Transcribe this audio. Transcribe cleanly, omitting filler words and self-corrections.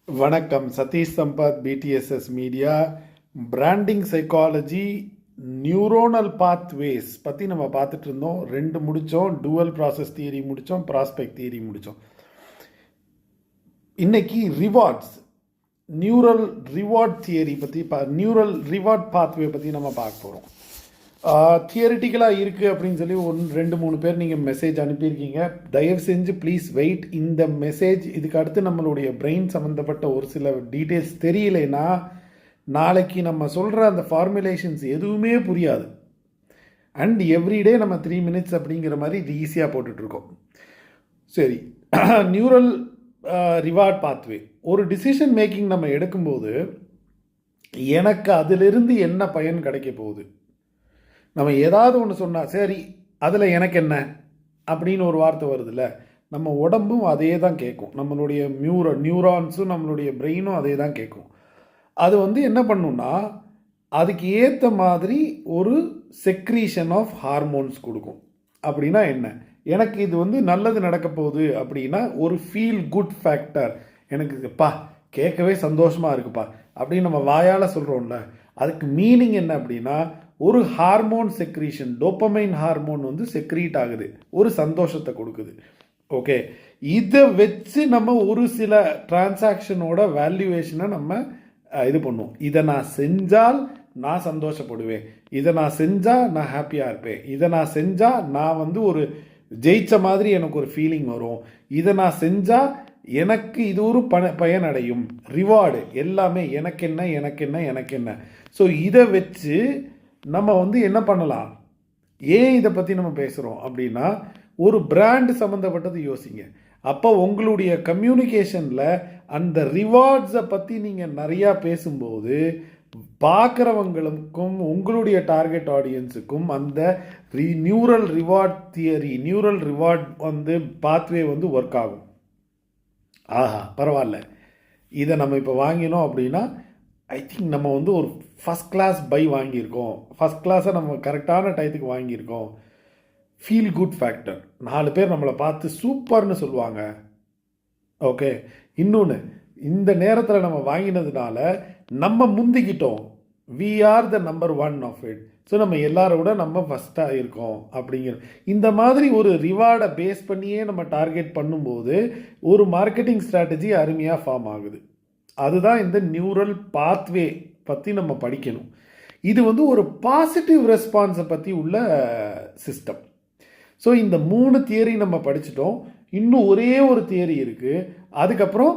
வணக்கம். Sathish Sampath, PDSS media. Branding psychology, neuronal pathways பற்றி நம்ம பார்த்துட்டு இருந்தோம். 2 முடித்தோம். டூவல் ப்ராசஸ் தியரி முடித்தோம், ப்ராஸ்பெக்ட் தியரி முடித்தோம். இன்னைக்கு ரிவார்ட்ஸ், நியூரல் ரிவார்ட் தியரி பற்றி நியூரல் ரிவார்ட் பாத்வே பற்றி நம்ம பார்க்க போகிறோம். தியரிட்டிக்கலாக இருக்குது அப்படின்னு சொல்லி 2-3 பேர் நீங்கள் மெசேஜ் அனுப்பியிருக்கீங்க. தயவு செஞ்சு ப்ளீஸ் வெயிட். இந்த மெசேஜ் இதுக்கு அடுத்து நம்மளுடைய பிரெயின் சம்மந்தப்பட்ட ஒரு சில டீட்டெயில்ஸ் தெரியலைன்னா நாளைக்கு நம்ம சொல்கிற அந்த ஃபார்முலேஷன்ஸ் எதுவுமே புரியாது. அண்ட் எவ்ரிடே நம்ம 3 minutes அப்படிங்கிற மாதிரி இது ஈஸியாக போட்டுட்ருக்கோம். சரி, நியூரல் ரிவார்ட் பாத்வே. ஒரு டிசிஷன் மேக்கிங் நம்ம எடுக்கும்போது எனக்கு அதிலிருந்து என்ன பயன் கிடைக்க போகுது, நம்ம ஏதாவது ஒன்று சொன்னால் சரி அதில் எனக்கு என்ன அப்படின்னு ஒரு வார்த்தை வருதுல்ல, நம்ம உடம்பும் அதே தான் கேட்கும். நம்மளுடைய நியூரான்ஸும் நம்மளுடைய பிரெயினும் அதே தான் கேட்கும். அது என்ன பண்ணுன்னா அதுக்கு ஏற்ற மாதிரி ஒரு செக்ரீஷன் ஆஃப் ஹார்மோன்ஸ் கொடுக்கும். அப்படின்னா என்ன, எனக்கு இது நல்லது நடக்க போகுது அப்படின்னா ஒரு ஃபீல் குட் ஃபேக்டர், எனக்கு கேட்கவே சந்தோஷமாக இருக்குப்பா அப்படின்னு நம்ம வாயால் சொல்கிறோம்ல, அதுக்கு மீனிங் என்ன அப்படின்னா ஒரு hormone secretion, dopamine hormone secrete ஆகுது, ஒரு சந்தோஷத்தை கொடுக்குது. ஓகே, இதை வச்சு நம்ம ஒரு சில டிரான்சாக்ஷனோட வேல்யூவேஷனை நம்ம இது பண்ணுவோம். இதை நான் செஞ்சால் நான் சந்தோஷப்படுவேன், இதை நான் செஞ்சால் நான் ஹாப்பியாக இருப்பேன், இதை நான் செஞ்சால் நான் ஒரு ஜெயிச்ச மாதிரி எனக்கு ஒரு ஃபீலிங் வரும், இதை நான் செஞ்சால் எனக்கு இது ஒரு பயன் அடையும், ரிவார்டு எல்லாமே எனக்கு என்ன எனக்கு என்ன எனக்கு என்ன. ஸோ இதை வச்சு நம்ம என்ன பண்ணலாம், ஏன் இதை பற்றி நம்ம பேசுகிறோம் அப்படின்னா ஒரு பிராண்டு சம்மந்தப்பட்டது யோசிங்க. அப்போ உங்களுடைய கம்யூனிகேஷனில் அந்த ரிவார்ட்ஸை பற்றி நீங்கள் நிறையா பேசும்போது பார்க்குறவங்களுக்கும் உங்களுடைய டார்கெட் ஆடியன்ஸுக்கும் அந்த neural reward theory, neural reward pathway work ஆகும். ஆஹா பரவாயில்ல, இதை நம்ம இப்போ வாங்கினோம் அப்படின்னா ஐ திங்க் நம்ம ஒரு ஃபஸ்ட் கிளாஸ் பை வாங்கியிருக்கோம், ஃபஸ்ட் கிளாஸை நம்ம கரெக்டான டயத்துக்கு வாங்கியிருக்கோம். ஃபீல் குட் ஃபேக்டர், 4 பேர் நம்மளை பார்த்து சூப்பர்னு சொல்லுவாங்க. ஓகே, இன்னொன்று, இந்த நேரத்தில் நம்ம வாங்கினதுனால நம்ம முந்திக்கிட்டோம், we are the number 1 of it. So நம்ம எல்லாரோட நம்ம ஃபஸ்ட்டாக இருக்கோம் அப்படிங்கிற இந்த மாதிரி ஒரு ரிவார்டை பேஸ் பண்ணியே நம்ம டார்கெட் பண்ணும்போது ஒரு மார்க்கெட்டிங் ஸ்ட்ராட்டஜி அருமையாக ஃபார்ம் ஆகுது. அதுதான் இந்த நியூரல் பாத்வே பற்றி நம்ம படிக்கணும். இது ஒரு பாசிட்டிவ் ரெஸ்பான்ஸை பற்றி உள்ள சிஸ்டம். ஸோ இந்த 3 தியரி நம்ம படிச்சிட்டோம். இன்னும் ஒரே ஒரு தியரி இருக்குது. அதுக்கப்புறம்